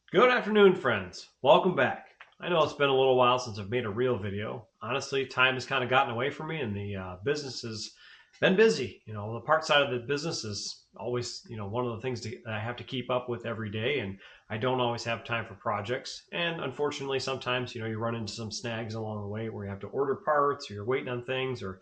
Good afternoon, friends. Welcome back. I know it's been a little while since I've made a real video. Honestly, time has kind of gotten away from me, and the business has been busy. The part side of the business is always, one of the things that I have to keep up with every day, and I don't always have time for projects. And unfortunately, sometimes, you run into some snags along the way where you have to order parts, or you're waiting on things, or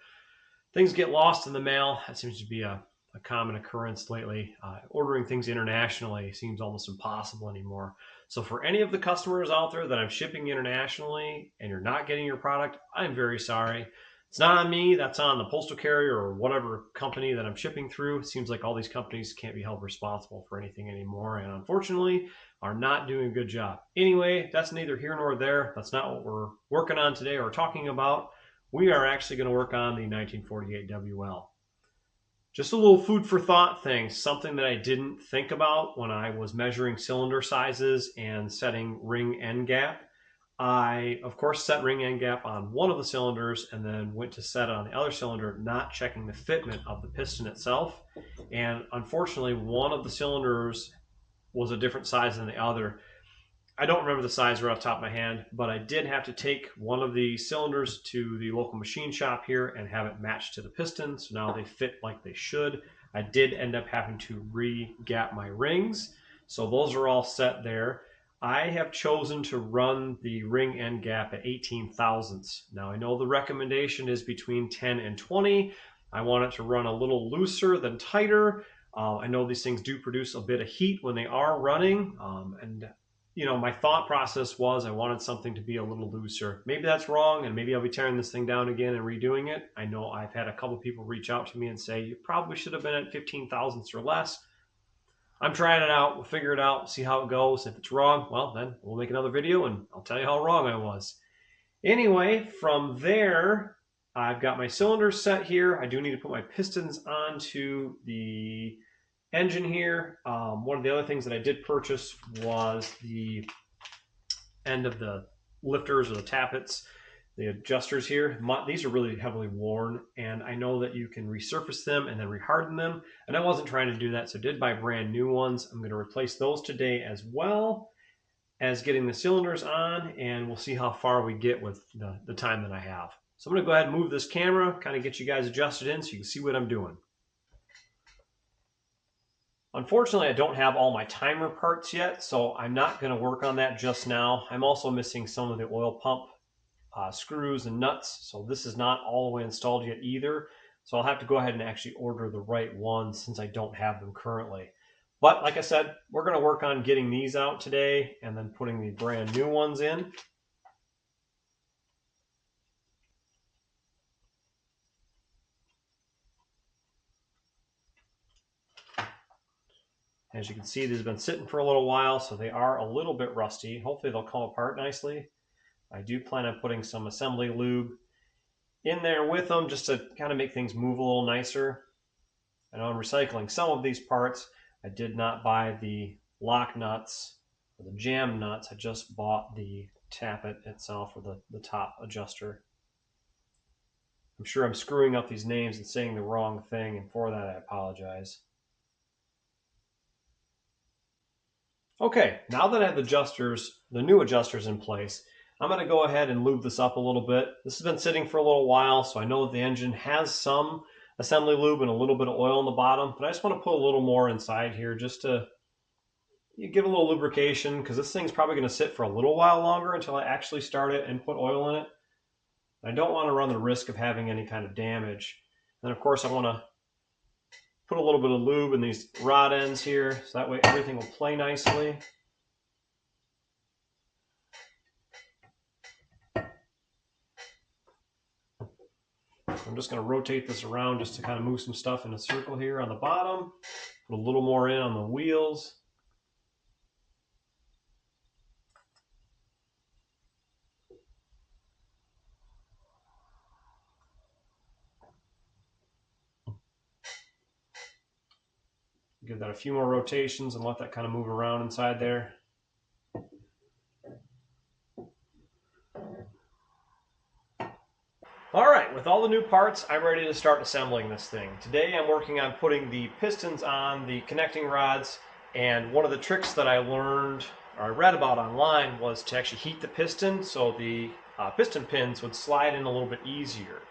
things get lost in the mail. That seems to be a common occurrence lately. Ordering things internationally seems almost impossible anymore. So, for any of the customers out there that I'm shipping internationally and you're not getting your product, I'm very sorry. It's not on me, that's on the postal carrier or whatever company that I'm shipping through. It seems like all these companies can't be held responsible for anything anymore, and unfortunately, are not doing a good job. Anyway, that's neither here nor there. That's not what we're working on today or talking about. We are actually going to work on the 1948 WL. Just a little food for thought thing, something that I didn't think about when I was measuring cylinder sizes and setting ring end gap. I, of course, set ring end gap on one of the cylinders and then went to set it on the other cylinder, not checking the fitment of the piston itself. And unfortunately, one of the cylinders was a different size than the other. I don't remember the size right off the top of my hand, but I did have to take one of the cylinders to the local machine shop here and have it matched to the piston. So now they fit like they should. I did end up having to re-gap my rings. So those are all set there. I have chosen to run the ring end gap at 18 thousandths. Now I know the recommendation is between 10 and 20. I want it to run a little looser than tighter. I know these things do produce a bit of heat when they are running, and my thought process was I wanted something to be a little looser. Maybe that's wrong, and maybe I'll be tearing this thing down again and redoing it. I know I've had a couple people reach out to me and say, you probably should have been at 15 thousandths or less. I'm trying it out. We'll figure it out, see how it goes. If it's wrong, well, then we'll make another video, and I'll tell you how wrong I was. Anyway, from there, I've got my cylinders set here. I do need to put my pistons onto the engine here. One of the other things that I did purchase was the end of the lifters or the tappets, the adjusters here. These are really heavily worn, and I know that you can resurface them and then reharden them, and I wasn't trying to do that, so I did buy brand new ones. I'm going to replace those today as well as getting the cylinders on, and we'll see how far we get with the time that I have. So I'm going to go ahead and move this camera, kind of get you guys adjusted in so you can see what I'm doing. Unfortunately, I don't have all my timer parts yet, so I'm not going to work on that just now. I'm also missing some of the oil pump screws and nuts, so this is not all the way installed yet either. So I'll have to go ahead and actually order the right ones since I don't have them currently. But like I said, we're going to work on getting these out today and then putting the brand new ones in. As you can see, these have been sitting for a little while, so they are a little bit rusty. Hopefully they'll come apart nicely. I do plan on putting some assembly lube in there with them just to kind of make things move a little nicer. And I'm recycling some of these parts. I did not buy the lock nuts or the jam nuts. I just bought the tappet itself, or the top adjuster. I'm sure I'm screwing up these names and saying the wrong thing, and for that I apologize. Okay, now that I have the new adjusters in place, I'm going to go ahead and lube this up a little bit. This has been sitting for a little while, so I know that the engine has some assembly lube and a little bit of oil on the bottom, but I just want to put a little more inside here just to give a little lubrication, because this thing's probably going to sit for a little while longer until I actually start it and put oil in it. I don't want to run the risk of having any kind of damage. And of course I want to put a little bit of lube in these rod ends here, so that way everything will play nicely. I'm just going to rotate this around just to kind of move some stuff in a circle here on the bottom. Put a little more in on the wheels. Give that a few more rotations and let that kind of move around inside there. All right, with all the new parts, I'm ready to start assembling this thing. Today I'm working on putting the pistons on the connecting rods, and one of the tricks that I learned or I read about online, was to actually heat the piston so the piston pins would slide in a little bit easier.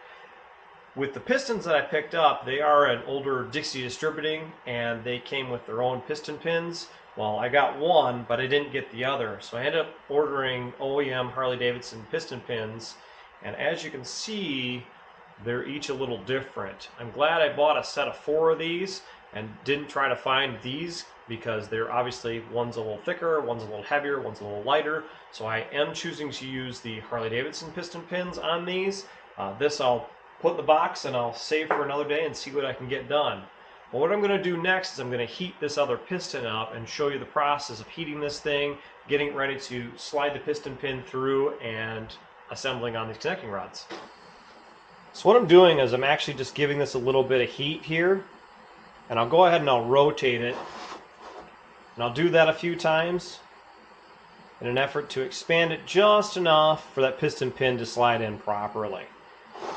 With the pistons that I picked up, they are an older Dixie Distributing, and they came with their own piston pins. Well, I got one, but I didn't get the other, so I ended up ordering OEM Harley Davidson piston pins, and as you can see, they're each a little different. I'm glad I bought a set of 4 of these and didn't try to find these, because they're obviously, one's a little thicker, one's a little heavier, one's a little lighter, so I am choosing to use the Harley Davidson piston pins on these. This I'll put in the box and I'll save for another day and see what I can get done. Well, what I'm going to do next is I'm going to heat this other piston up and show you the process of heating this thing, getting it ready to slide the piston pin through, and assembling on these connecting rods. So what I'm doing is I'm actually just giving this a little bit of heat here, and I'll go ahead and I'll rotate it, and I'll do that a few times in an effort to expand it just enough for that piston pin to slide in properly.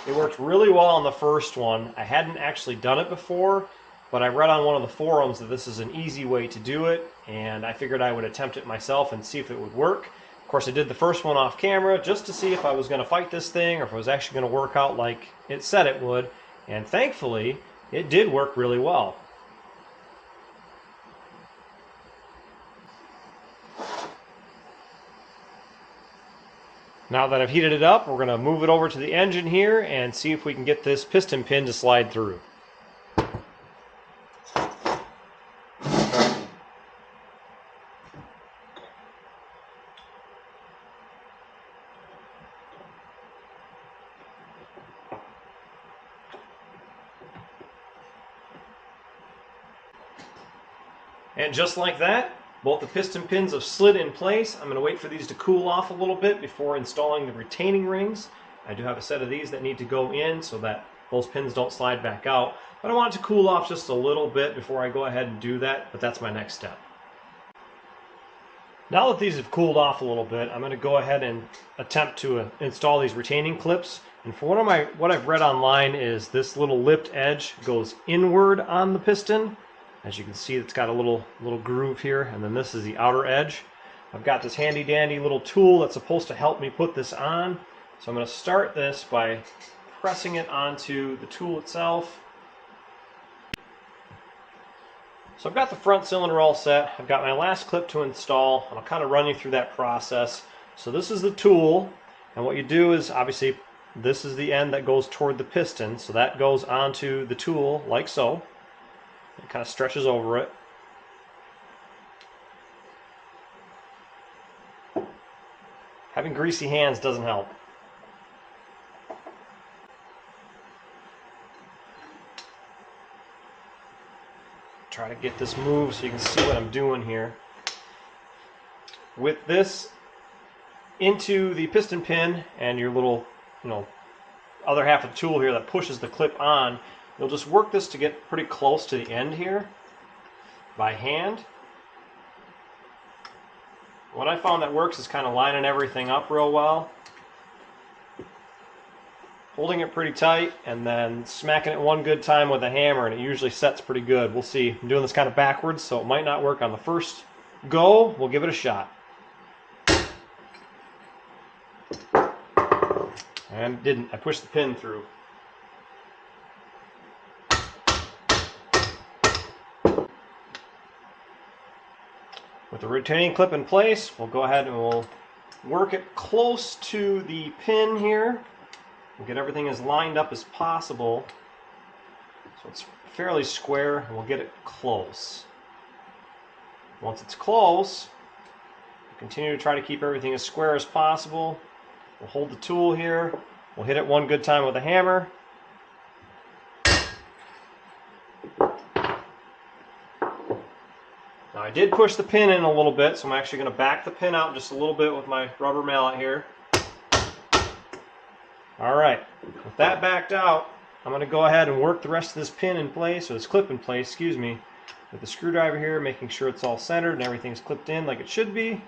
It worked really well on the first one. I hadn't actually done it before, but I read on one of the forums that this is an easy way to do it, and I figured I would attempt it myself and see if it would work. Of course, I did the first one off camera just to see if I was going to fight this thing or if it was actually going to work out like it said it would, and thankfully, it did work really well. Now that I've heated it up, we're going to move it over to the engine here and see if we can get this piston pin to slide through. And just like that, both the piston pins have slid in place. I'm going to wait for these to cool off a little bit before installing the retaining rings. I do have a set of these that need to go in so that those pins don't slide back out. But I want it to cool off just a little bit before I go ahead and do that, but that's my next step. Now that these have cooled off a little bit, I'm going to go ahead and attempt to install these retaining clips. And for what I've read online is this little lipped edge goes inward on the piston. As you can see, it's got a little groove here, and then this is the outer edge. I've got this handy dandy little tool that's supposed to help me put this on. So I'm going to start this by pressing it onto the tool itself. So I've got the front cylinder all set. I've got my last clip to install, and I'll kind of run you through that process. So this is the tool, and what you do is, obviously, this is the end that goes toward the piston, so that goes onto the tool like so. It kind of stretches over it. Having greasy hands doesn't help. Try to get this moved so you can see what I'm doing here. With this into the piston pin and your little, other half of the tool here that pushes the clip on, you'll just work this to get pretty close to the end here by hand. What I found that works is kind of lining everything up real well, holding it pretty tight, and then smacking it one good time with a hammer, and it usually sets pretty good. We'll see. I'm doing this kind of backwards, so it might not work on the first go. We'll give it a shot. And it didn't. I pushed the pin through. With the retaining clip in place, we'll go ahead and we'll work it close to the pin here. We'll get everything as lined up as possible so it's fairly square, and we'll get it close. Once it's close, we'll continue to try to keep everything as square as possible. We'll hold the tool here. We'll hit it one good time with a hammer. Now I did push the pin in a little bit, so I'm actually going to back the pin out just a little bit with my rubber mallet here. Alright, with that backed out, I'm going to go ahead and work the rest of this pin in place, or this clip in place, excuse me, with the screwdriver here, making sure it's all centered and everything's clipped in like it should be.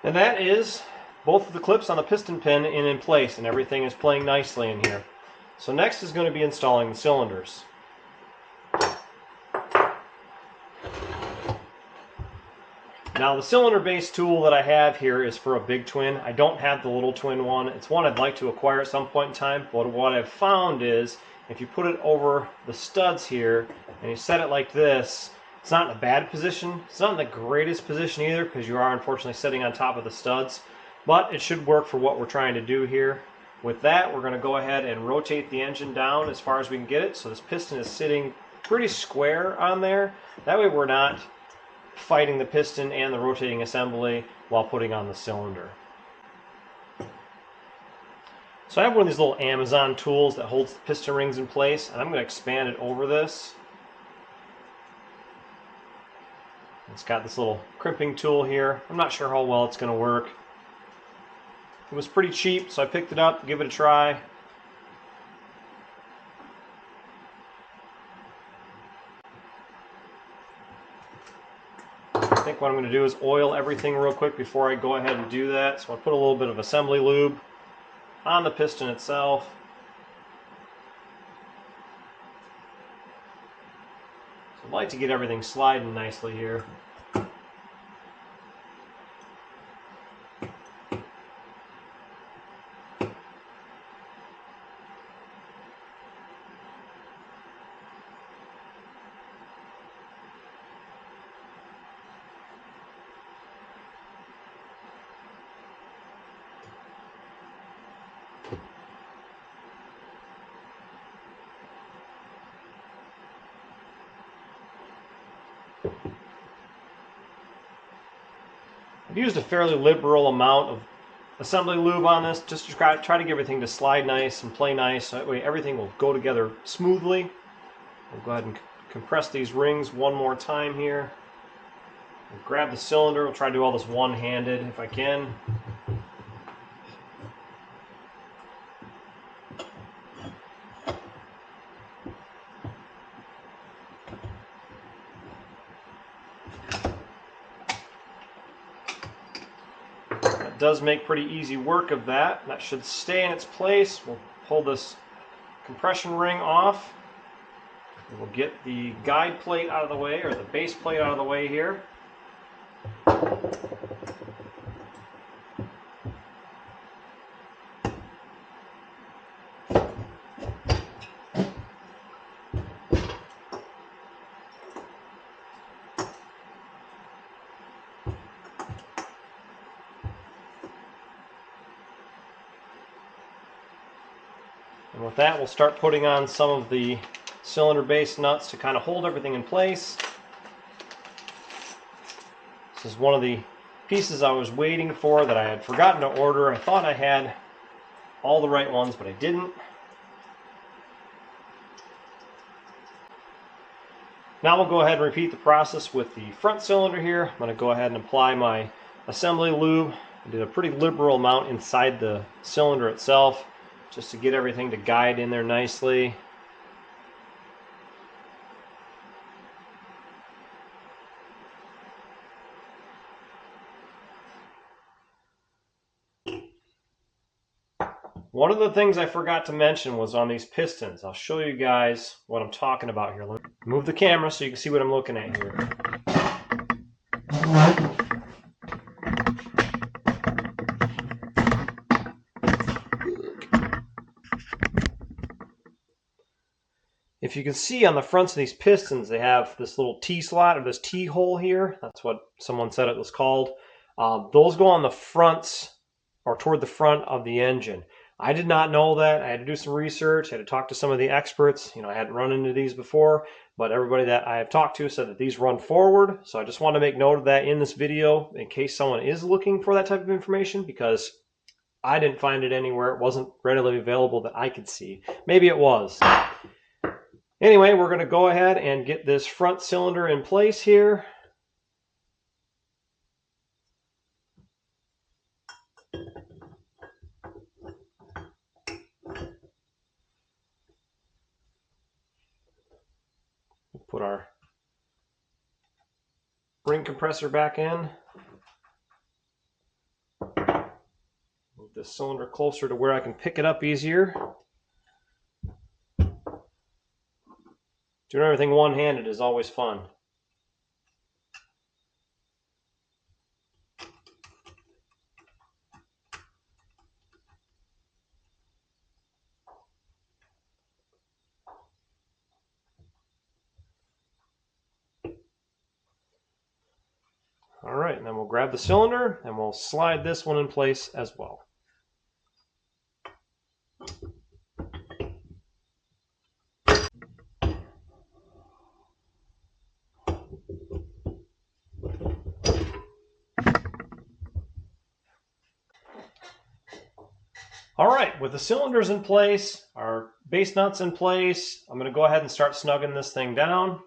And that is both of the clips on the piston pin in place, and everything is playing nicely in here. So next is going to be installing the cylinders. Now the cylinder base tool that I have here is for a big twin. I don't have the little twin one. It's one I'd like to acquire at some point in time, but what I've found is if you put it over the studs here and you set it like this, it's not in a bad position. It's not in the greatest position either because you are unfortunately sitting on top of the studs, but it should work for what we're trying to do here. With that, we're going to go ahead and rotate the engine down as far as we can get it. So this piston is sitting pretty square on there. That way we're not fighting the piston and the rotating assembly while putting on the cylinder. So I have one of these little Amazon tools that holds the piston rings in place, and I'm going to expand it over this. It's got this little crimping tool here. I'm not sure how well it's going to work. It was pretty cheap, so I picked it up, give it a try. I think what I'm going to do is oil everything real quick before I go ahead and do that. So I'll put a little bit of assembly lube on the piston itself. So I'd like to get everything sliding nicely here. I've used a fairly liberal amount of assembly lube on this just to try to get everything to slide nice and play nice, so that way everything will go together smoothly. We'll go ahead and compress these rings one more time here. We'll grab the cylinder. We'll try to do all this one-handed if I can. Does make pretty easy work of that. That should stay in its place. We'll pull this compression ring off. We'll get the guide plate out of the way, or the base plate out of the way here. And with that, we'll start putting on some of the cylinder base nuts to kind of hold everything in place. This is one of the pieces I was waiting for that I had forgotten to order. I thought I had all the right ones, but I didn't. Now we'll go ahead and repeat the process with the front cylinder here. I'm going to go ahead and apply my assembly lube. I did a pretty liberal amount inside the cylinder itself, just to get everything to guide in there nicely. One of the things I forgot to mention was on these pistons. I'll show you guys what I'm talking about here. Let me move the camera so you can see what I'm looking at here. If you can see on the fronts of these pistons, they have this little T-slot, or this T-hole here. That's what someone said it was called. Those go on the fronts, or toward the front of the engine. I did not know that. I had to do some research. I had to talk to some of the experts. I hadn't run into these before, but everybody that I have talked to said that these run forward. So I just want to make note of that in this video in case someone is looking for that type of information, because I didn't find it anywhere. It wasn't readily available that I could see. Maybe it was. Anyway, we're going to go ahead and get this front cylinder in place here. We'll put our ring compressor back in. Move this cylinder closer to where I can pick it up easier. Doing everything one-handed is always fun. and then we'll grab the cylinder and we'll slide this one in place as well. All right, with the cylinders in place, our base nuts in place, I'm going to go ahead and start snugging this thing down.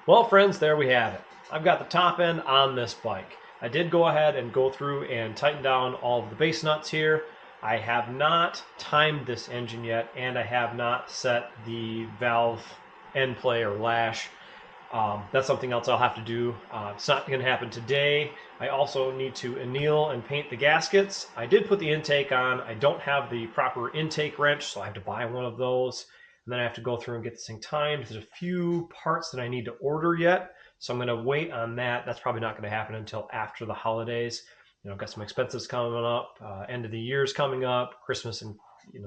Well, friends, there we have it. I've got the top end on this bike. I did go ahead and go through and tighten down all of the base nuts here. I have not timed this engine yet, and I have not set the valve end play or lash. That's something else I'll have to do. It's not going to happen today. I also need to anneal and paint the gaskets. I did put the intake on. I don't have the proper intake wrench, so I have to buy one of those. And then I have to go through and get this thing timed. There's a few parts that I need to order yet, so I'm going to wait on that. That's probably not going to happen until after the holidays. You know, I've got some expenses coming up. End of the year is coming up. Christmas and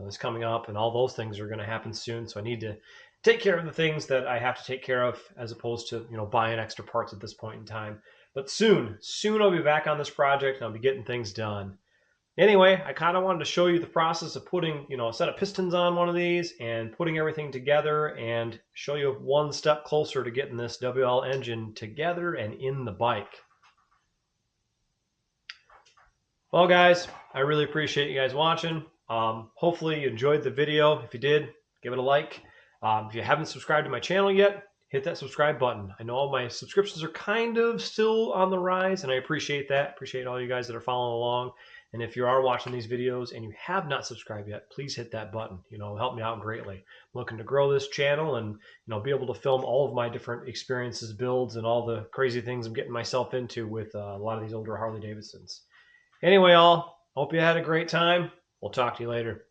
is coming up, and all those things are going to happen soon. So I need to take care of the things that I have to take care of, as opposed to buying extra parts at this point in time. But soon I'll be back on this project and I'll be getting things done. Anyway, I kind of wanted to show you the process of putting a set of pistons on one of these and putting everything together, and show you one step closer to getting this WL engine together and in the bike. Well, guys, I really appreciate you guys watching. Hopefully you enjoyed the video. If you did, give it a like. If you haven't subscribed to my channel yet, hit that subscribe button. I know all my subscriptions are kind of still on the rise, and I appreciate that. Appreciate all you guys that are following along. And if you are watching these videos and you have not subscribed yet, please hit that button. Help me out greatly. I'm looking to grow this channel and be able to film all of my different experiences, builds, and all the crazy things I'm getting myself into with a lot of these older Harley Davidsons. Anyway, all, hope you had a great time. We'll talk to you later.